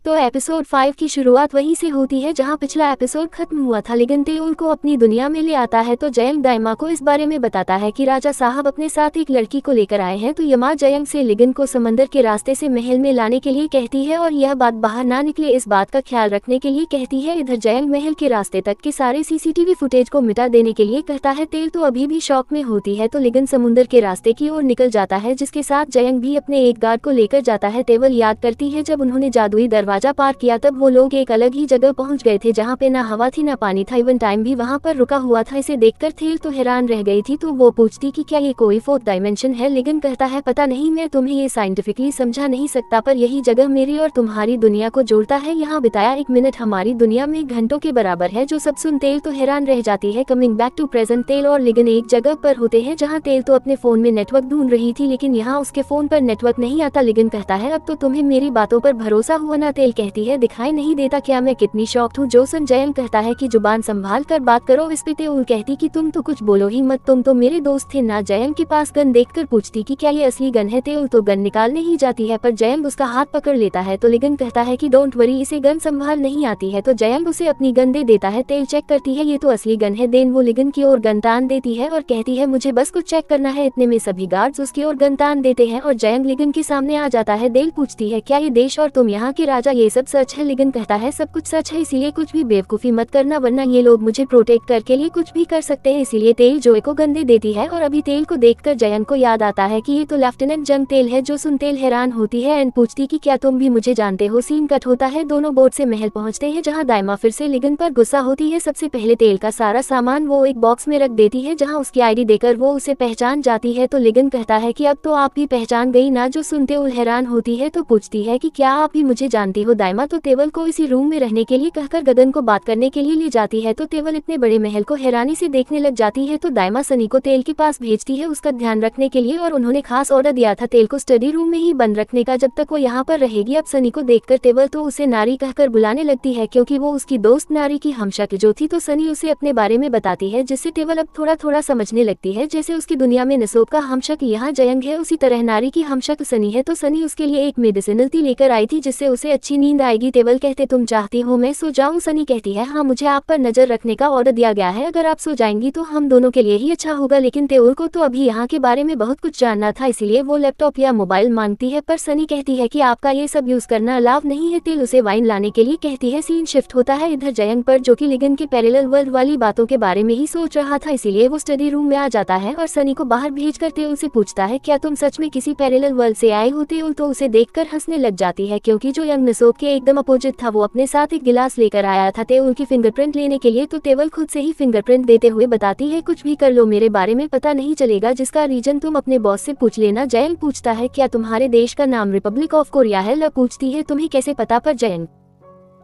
तो एपिसोड 5 की शुरुआत वहीं से होती है जहां पिछला एपिसोड खत्म हुआ था। लेकिन तेउल को अपनी दुनिया में ले आता है तो जयंग दाइमा को इस बारे में बताता है कि राजा साहब अपने साथ एक लड़की को लेकर आए हैं। तो यमा जयंग से लिगन को समंदर के रास्ते से महल में लाने के लिए कहती है और यह बात बाहर ना निकले इस बात का ख्याल रखने के लिए कहती है। इधर जयंग महल के रास्ते तक के सारे सीसीटीवी फुटेज को मिटा देने के लिए कहता है। तेल तो अभी भी शॉक में होती है तो लिगन समुद्र के रास्ते की ओर निकल जाता है, जिसके साथ जयंग भी अपने एक गार्ड को लेकर जाता है। तेवल याद करती है जब उन्होंने जादुई दरवाजा पार किया तब वो लोग एक अलग ही जगह पहुंच गए थे जहां पे ना हवा थी ना पानी था, इवन टाइम भी वहां पर रुका हुआ था। इसे देखकर थेल तो हैरान रह गई थी। तो वो पूछती कि क्या ये कोई फोर्थ डायमेंशन है। लिगन कहता है पता नहीं, मैं तुम्हें ये साइंटिफिकली समझा नहीं सकता, पर यही जगह मेरी और तुम्हारी दुनिया को जोड़ता है। यहाँ बिताया 1 मिनट हमारी दुनिया में घंटों के बराबर है। जो सब सुन तेल तो हैरान रह जाती है। कमिंग बैक टू प्रेजेंट, तेल और लिगन एक जगह पर होते हैं जहाँ तेल तो अपने फोन में नेटवर्क ढूंढ रही थी, लेकिन यहाँ उसके फोन पर नेटवर्क नहीं आता। लिगन कहता है अब तो तुम्हें मेरी बातों पर भरोसा हुआ ना। तेल कहती है दिखाई नहीं देता क्या मैं कितनी शॉक्ड हूँ। जोसन जयंग कहता है कि जुबान संभाल कर बात करो। इस पे तेल कहती कि तुम तो कुछ बोलो ही मत, तुम तो मेरे दोस्त थे ना। जयंग के पास गन देखकर पूछती कि क्या ये असली गन है। तेल तो गन निकालने ही जाती है पर जयंग उसका हाथ पकड़ लेता है। तो लिगन कहता है कि डोंट वरी, इसे गन संभाल नहीं आती है। तो जयंग उसे अपनी गन दे देता है। तेल चेक करती है ये तो असली गन है। देन वो लिगन की ओर गन तान देती है और कहती है मुझे बस कुछ चेक करना है। इतने में सभी गार्ड्स उसकी ओर गन तान देते हैं और जयंग लिगन के सामने आ जाता है। देल पूछती है क्या ये देश और तुम यहाँ के राजा ये सब सच है। लिगन कहता है सब कुछ सच है, इसीलिए कुछ भी बेवकूफी मत करना वरना ये लोग मुझे प्रोटेक्ट करके लिए कुछ भी कर सकते हैं। इसीलिए तेल जोए को गन दे देती है और अभी तेल को देखकर जयंग को याद आता है कि ये तो लेफ्टिनेंट जंग तेल है। जो सुन तेल हैरान होती है एंड पूछती कि क्या तुम भी मुझे जानते हो। सीन कट होता है, दोनों बोट से महल पहुंचते हैं जहां दाइमा फिर से लिगन पर गुस्सा होती है। सबसे पहले तेल का सारा सामान वो एक बॉक्स में रख देती है जहां उसकी आईडी देकर वो उसे पहचान जाती है। तो लिगन कहता है कि अब तो आप भी पहचान गई ना। जो सुनते हुए हैरान होती है तो पूछती है कि क्या आप भी मुझे जानती हो। दाइमा तो तेवल को इसी रूम में रहने के लिए कहकर गगन को बात करने के लिए ले जाती है। तो तेवल इतने बड़े महल को हैरानी से देखने लग जाती है। तो दाइमा सनी को तेल के पास भेजती है उसका ध्यान रखने के लिए और उन्होंने खास ऑर्डर दिया था तेल को स्टडी रूम में ही बंद रखने का जब तक वो यहाँ पर रहेगी। अब सनी को देखकर तेवल तो उसे नारी कहकर बुलाने लगती है क्योंकि वो उसकी दोस्त नारी की हमशक्ल जो थी। तो सनी उसे अपने बारे में बताती है जिससे तेवल अब थोड़ा थोड़ा समझने लगती है। जैसे उसकी दुनिया में नसोब का हमशक्ल यहाँ जयंग है, उसी तरह नारी की हमशक्ल सनी है। तो सनी उसके लिए एक मेडिसिनल टी लेकर आई थी जिससे उसे अच्छी नींद आएगी। तेवल कहते तुम चाहती हो मैं सो जाऊं। सनी कहती है हाँ, मुझे आप पर नजर रखने का ऑर्डर दिया गया है, अगर आप सो जाएंगी तो हम दोनों के लिए ही अच्छा होगा। लेकिन तेवल को तो अभी यहाँ के बारे में बहुत कुछ जानना था, इसलिए वो लैपटॉप या मोबाइल मांगती है। पर सनी कहती है कि आपका ये सब यूज करना अलाव नहीं है। तेल उसे वाइन लाने के लिए कहती है। सीन शिफ्ट होता है इधर जयंग पर जो कि लिगन के पैरेलल वर्ल्ड वाली बातों के बारे में ही सोच रहा था, इसीलिए वो स्टडी रूम में आ जाता है और सनी को बाहर भेजकर तेल से पूछता है क्या तुम सच में किसी पैरेलल वर्ल्ड से आए हो। तेल तो उसे देखकर हंसने लग जाती है क्योंकि जो यंग नसोब के एकदम अपोजिट था वो अपने साथ एक गिलास लेकर आया था तेल की फिंगरप्रिंट लेने के लिए। तो तेवल खुद से ही फिंगरप्रिंट देते हुए बताती है कुछ भी कर लो मेरे बारे में पता नहीं चलेगा, जिसका रीजन तुम अपने बॉस से पूछ लेना। जयंग पूछता है क्या तुम्हारे देश का नाम रिपब्लिक ऑफ कोरिया है। ल पूछती है तुम्हें कैसे पता, पर जयंग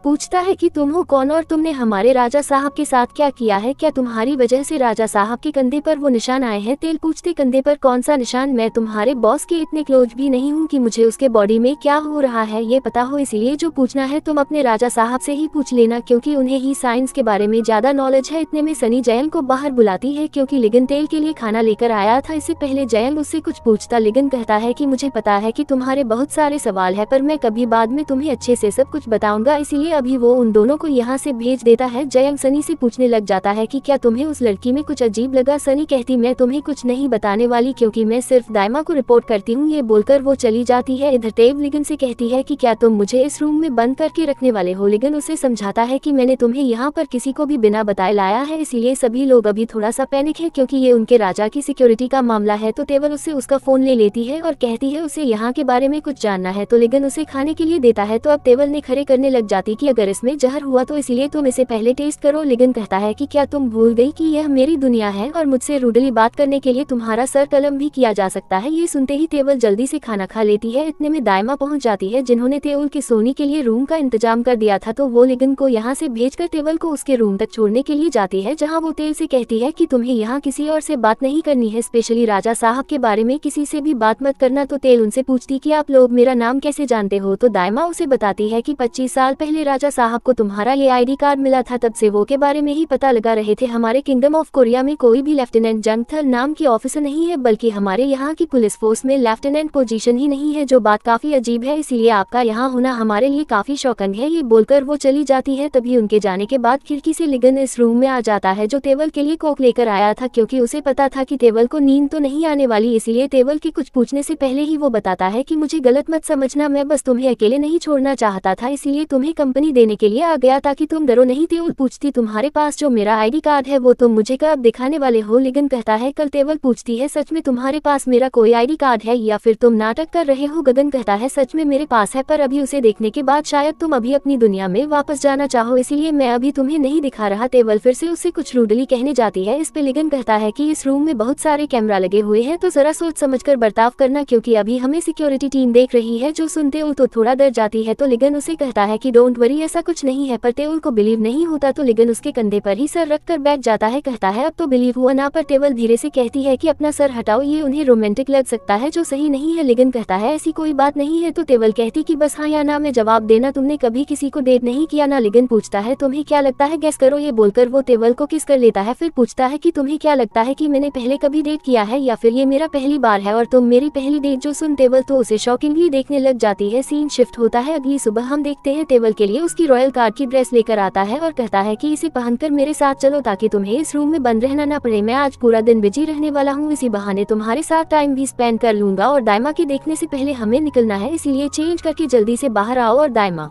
पूछता है कि तुम हो कौन और तुमने हमारे राजा साहब के साथ क्या किया है, क्या तुम्हारी वजह से राजा साहब के कंधे पर वो निशान आए हैं। तेल पूछते कंधे पर कौन सा निशान, मैं तुम्हारे बॉस के इतने क्लोज भी नहीं हूँ कि मुझे उसके बॉडी में क्या हो रहा है ये पता हो, इसलिए जो पूछना है तुम अपने राजा साहब से ही पूछ लेना क्योंकि उन्हें ही साइंस के बारे में ज्यादा नॉलेज है। इतने में सनी जयंग को बाहर बुलाती है क्योंकि लिगन तेल के लिए खाना लेकर आया था। इससे पहले जयंग उससे कुछ पूछता लिगन कहता है कि मुझे पता है कि तुम्हारे बहुत सारे सवाल है पर मैं कभी बाद में तुम्हें अच्छे से सब कुछ बताऊंगा, इसीलिए अभी वो उन दोनों को यहाँ से भेज देता है। जयंग सनी से पूछने लग जाता है कि क्या तुम्हें उस लड़की में कुछ अजीब लगा। सनी कहती मैं तुम्हें कुछ नहीं बताने वाली क्योंकि मैं सिर्फ दाइमा को रिपोर्ट करती हूँ। ये बोलकर वो चली जाती है। इधर टेव लिगन से कहती है कि क्या तुम मुझे इस रूम में बंद करके रखने वाले हो। लिगन उसे समझाता है कि मैंने तुम्हें यहाँ पर किसी को भी बिना बताए लाया है, इसीलिए सभी लोग अभी थोड़ा सा पैनिक है क्योंकि ये उनके राजा की सिक्योरिटी का मामला है। तो टेवल उससे उसका फोन ले लेती है और कहती है उसे यहाँ के बारे में कुछ जानना है। तो लिगन उसे खाने के लिए देता है। तो अब टेवल ने खड़े करने लग जाती कि अगर इसमें जहर हुआ तो इसलिए तुम इसे पहले टेस्ट करो। लिगन कहता है कि क्या तुम भूल गई कि यह मेरी दुनिया है और मुझसे रूडली बात करने के लिए तुम्हारा सर कलम भी किया जा सकता है। ये सुनते ही तेवल जल्दी से खाना खा लेती है। इतने में दाइमा पहुंच जाती है जिन्होंने तेवल के सोने के लिए रूम का इंतजाम कर दिया था। तो वो लिगन को यहाँ से भेजकर तेवल को उसके रूम तक छोड़ने के लिए जाती है जहाँ वो तेल से कहती है कि तुम्हें यहाँ किसी और से बात नहीं करनी है, स्पेशली राजा साहब के बारे में किसी से भी बात मत करना। तो तेल उनसे पूछती कि आप लोग मेरा नाम कैसे जानते हो। तो दाइमा उसे बताती है कि 25 साल पहले राजा साहब को तुम्हारा ये आईडी कार्ड मिला था तब से वो के बारे में ही पता लगा रहे थे। हमारे किंगडम ऑफ कोरिया में कोई भी लेफ्टिनेंट जंगथल नाम की ऑफिसर नहीं है, बल्कि हमारे यहाँ की पुलिस फोर्स में लेफ्टिनेंट पोजीशन ही नहीं है, जो बात काफी अजीब है। इसीलिए आपका यहाँ होना हमारे लिए काफी शॉकिंग है। ये बोलकर वो चली जाती है। तभी उनके जाने के बाद खिड़की से लिगन इस रूम में आ जाता है, जो तेवल के लिए कोक लेकर आया था, क्योंकि उसे पता था कि तेवल को नींद तो नहीं आने वाली। इसलिए तेवल के कुछ पूछने से पहले ही वो बताता है कि मुझे गलत मत समझना, मैं बस तुम्हें अकेले नहीं छोड़ना चाहता था, इसीलिए तुम्हें कंपनी देने के लिए आ गया ताकि तुम डरो नहीं। तेवल पूछती तुम्हारे पास जो मेरा आईडी कार्ड है वो तुम मुझे कब दिखाने वाले हो? लिगन कहता है कल। तेवल पूछती है सच में तुम्हारे पास मेरा कोई आईडी कार्ड है या फिर तुम नाटक कर रहे हो? गगन कहता है सच में मेरे पास है, पर अभी उसे देखने के बाद शायद तुम अभी अपनी दुनिया में वापस जाना चाहो, इसलिए मैं अभी तुम्हें नहीं दिखा रहा। तेवल फिर से उससे कुछ रूडली कहने जाती है। इस पे लिगन कहता है कि इस रूम में बहुत सारे कैमरा लगे हुए हैं, तो जरा सोच समझकर बर्ताव करना, क्योंकि अभी हमें सिक्योरिटी टीम देख रही है। जो सुनते हो तो थोड़ा डर जाती है, तो लिगन उसे कहता है कि डोंट वरी, ऐसा कुछ नहीं है। पर तेवल को बिलीव नहीं होता, तो लिगन उसके कंधे पर ही सर रखकर बैठ जाता है। कहता है अब तो बिलीव हुआ ना? पर तेवल धीरे से कहती है कि अपना सर हटाओ, ये उन्हें रोमांटिक लग सकता है जो सही नहीं है। लिगन कहता है ऐसी कोई बात नहीं है। तो तेवल कहती कि बस हाँ या ना में जवाब देना, तुमने कभी किसी को डेट नहीं किया ना? लिगन पूछता है तुम्हें क्या लगता है, गेस करो। ये बोलकर वो तेवल को किस कर लेता है, फिर पूछता है कि तुम्हें क्या लगता है कि मैंने पहले कभी डेट किया है या फिर ये मेरा पहली बार है और तुम मेरी पहली डेट? जो सुन तेवल तो उसे शॉकिंगली देखने लग जाती है। सीन शिफ्ट होता है। अगली सुबह हम देखते हैं तेवल के लिए उसकी रॉयल गार्ड की ड्रेस लेकर आता है और कहता है कि इसे पहनकर मेरे साथ चलो ताकि तुम्हें इस रूम में बंद रहना ना पड़े। मैं आज पूरा दिन बिजी रहने वाला हूँ, इसी बहाने तुम्हारे साथ टाइम भी स्पेंड कर लूंगा। और दाइमा के देखने से पहले हमें निकलना है, इसीलिए चेंज करके जल्दी से बाहर आओ। और दाइमा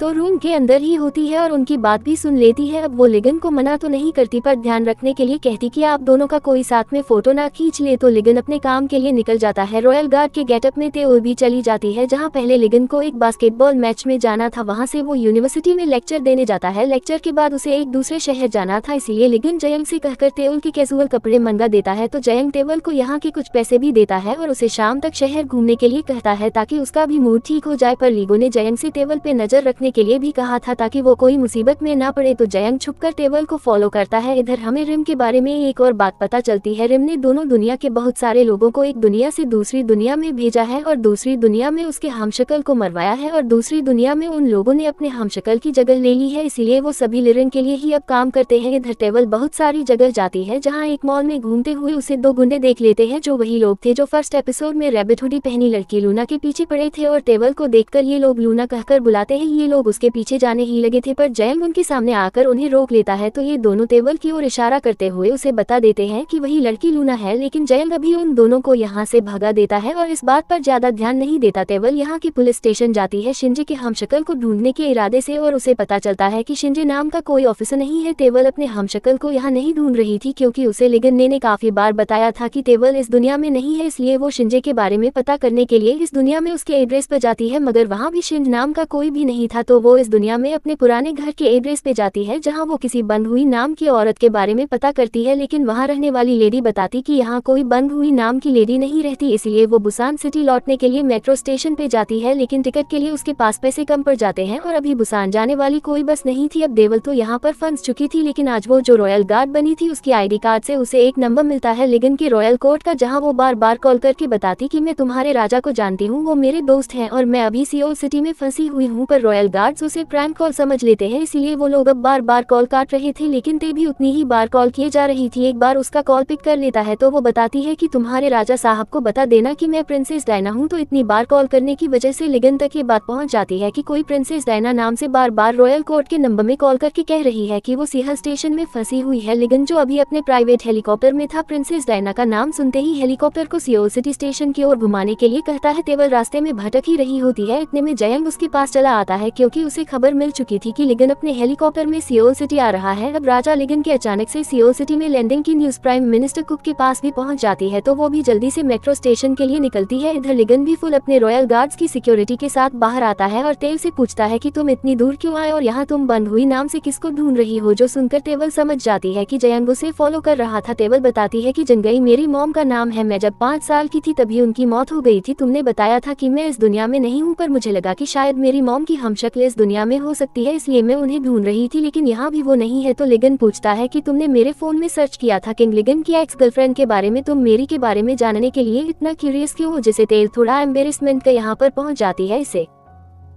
तो रूम के अंदर ही होती है और उनकी बात भी सुन लेती है। अब वो लिगन को मना तो नहीं करती, पर ध्यान रखने के लिए कहती कि आप दोनों का कोई साथ में फोटो ना खींच ले। तो लिगन अपने काम के लिए निकल जाता है। रॉयल गार्ड के गेटअप में तेओ भी चली जाती है। जहां पहले लिगन को एक बास्केटबॉल मैच में जाना था, वहां से वो यूनिवर्सिटी में लेक्चर देने जाता है। लेक्चर के बाद उसे एक दूसरे शहर जाना था, इसीलिए लिगन जयंग से कहकर तेओल के कैजुअल कपड़े मंगा देता है। तो जयंग तेवल को यहाँ के कुछ पैसे भी देता है और उसे शाम तक शहर घूमने के लिए कहता है ताकि उसका भी मूड ठीक हो जाए। पर लीगो ने जयंग से तेवल पे नजर रखने के लिए भी कहा था ताकि वो कोई मुसीबत में ना पड़े। तो जयंग छुपकर तेवल को फॉलो करता है। इधर हमें रिम के बारे में एक और बात पता चलती है। रिम ने दोनों दुनिया के बहुत सारे लोगों को एक दुनिया से दूसरी दुनिया में भेजा है और दूसरी दुनिया में उसके हमशक्ल को मरवाया है और दूसरी दुनिया में उन लोगों ने अपने हमशक्ल की जगह ले ली है, इसीलिए वो सभी लिरिन के लिए ही अब काम करते हैं। इधर तेवल बहुत सारी जगह जाती है, जहाँ एक मॉल में घूमते हुए उसे दो गुंडे देख लेते हैं, जो वही लोग थे जो फर्स्ट एपिसोड में रैबिट हुडी पहनी लड़की लूना के पीछे पड़े थे। और तेवल को देखकर ये लोग लूना कहकर बुलाते हैं। ये लोग उसके पीछे जाने ही लगे थे, पर जयंग उनके सामने आकर उन्हें रोक लेता है। तो ये दोनों तेवल की ओर इशारा करते हुए उसे बता देते हैं कि वही लड़की लूना है, लेकिन जयंग अभी उन दोनों को यहाँ से भगा देता है और इस बात पर ज्यादा ध्यान नहीं देता। तेवल यहाँ की पुलिस स्टेशन जाती है शिंजे के हमशक्ल को ढूंढने के इरादे से और उसे पता चलता है कि शिंजे नाम का कोई ऑफिसर नहीं है। तेवल अपने हमशक्ल को यहाँ नहीं ढूंढ रही थी, क्योंकि उसे लिगन ने काफी बार बताया था कि तेवल इस दुनिया में नहीं है, इसलिए वो शिंजे के बारे में पता करने के लिए इस दुनिया में उसके एड्रेस पर जाती है, मगर वहाँ भी शिंज नाम का कोई भी नहीं था। तो वो इस दुनिया में अपने पुराने घर के एड्रेस पे जाती है, जहां वो किसी बंद हुई नाम की औरत के बारे में पता करती है, लेकिन वहां रहने वाली लेडी बताती कि यहाँ कोई बंद हुई नाम की लेडी नहीं रहती। इसलिए वो बुसान सिटी लौटने के लिए मेट्रो स्टेशन पे जाती है, लेकिन टिकट के लिए उसके पास पैसे कम पड़ जाते हैं और अभी बुसान जाने वाली कोई बस नहीं थी। अब देवल तो यहाँ पर फंस चुकी थी, लेकिन आज वो जो रॉयल गार्ड बनी थी उसकी आईडी कार्ड से उसे एक नंबर मिलता है लिगन के रॉयल कोर्ट का, जहाँ वो बार बार कॉल करके बताती कि मैं तुम्हारे राजा को जानती हूँ, वो मेरे दोस्त हैं और मैं अभी सियोल सिटी में फंसी हुई हूँ। पर रॉयल गार्ड्स उसे प्रैंक कॉल समझ लेते हैं, इसलिए वो लोग अब बार बार कॉल काट रहे थे, लेकिन ते भी उतनी ही बार कॉल किए जा रही थी। एक बार उसका कॉल पिक कर लेता है तो वो बताती है कि तुम्हारे राजा साहब को बता देना कि मैं प्रिंसेस डायना हूँ। तो इतनी बार कॉल करने की वजह से लिगन तक ये बात पहुँच जाती है कि कोई प्रिंसेस डायना नाम से बार बार रॉयल कोर्ट के नंबर में कॉल करके कह रही है कि वो सिहल स्टेशन में फंसी हुई है। लिगन जो अभी अपने प्राइवेट हेलीकॉप्टर में था, प्रिंसेस डायना का नाम सुनते ही हेलीकॉप्टर को सियोल सिटी स्टेशन की ओर घुमाने के लिए कहता है। तेवल रास्ते में भटक ही रही होती है, इतने में जयंग उसके पास चला आता है, क्योंकि उसे खबर मिल चुकी थी कि लिगन अपने हेलीकॉप्टर में सियोल सिटी आ रहा है। अब राजा लिगन के अचानक से सियोल सिटी में लैंडिंग की न्यूज प्राइम मिनिस्टर कुक के पास भी पहुंच जाती है, तो वो भी जल्दी से मेट्रो स्टेशन के लिए निकलती है। इधर लिगन भी फुल अपने रॉयल गार्ड्स की सिक्योरिटी के साथ बाहर आता है और तेव से पूछता है कि तुम इतनी दूर क्यों आए और यहाँ तुम बंद हुई नाम से किसको ढूंढ रही हो। जो सुनकर तेवल समझ जाती है कि जयंग उसे फॉलो कर रहा था। तेवल बताती है कि जंगई मेरी मॉम का नाम है, मैं जब 5 साल की थी तभी उनकी मौत हो गई थी। तुमने बताया था कि मैं इस दुनिया में नहीं हूँ, पर मुझे लगा कि शायद मेरी मॉम की हमशक्ल इस दुनिया में हो सकती है, इसलिए मैं उन्हें ढूंढ रही थी, लेकिन यहाँ भी वो नहीं है। तो लिगन पूछता है कि तुमने मेरे फोन में सर्च किया था किंग लिगन की एक्स गर्लफ्रेंड के बारे में, तुम मेरी के बारे में जानने के लिए इतना क्यूरियस क्यों हो। जिसे तेल थोड़ा एम्बेरसमेंट का यहाँ पर पहुँच जाती है। इसे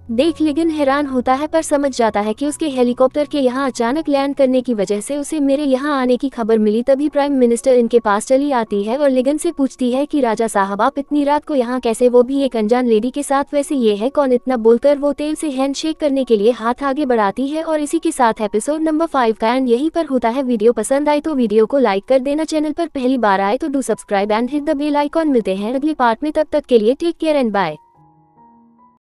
देख लिगन हैरान होता है पर समझ जाता है कि उसके हेलीकॉप्टर के यहाँ अचानक लैंड करने की वजह से उसे मेरे यहाँ आने की खबर मिली। तभी प्राइम मिनिस्टर इनके पास चली आती है और लिगन से पूछती है कि राजा साहब आप इतनी रात को यहाँ कैसे, वो भी एक अनजान लेडी के साथ। वैसे ये है कौन? इतना बोलकर वो तेल से हैंडशेक करने के लिए हाथ आगे बढ़ाती है और इसी के साथ एपिसोड नंबर 5 का एंड यहीं पर होता है। वीडियो पसंद आए तो वीडियो को लाइक कर देना, चैनल पर पहली बार आए तो do subscribe and hit the bell icon. मिलते हैं अगले पार्ट में, तब तक के लिए टेक केयर एंड बाय।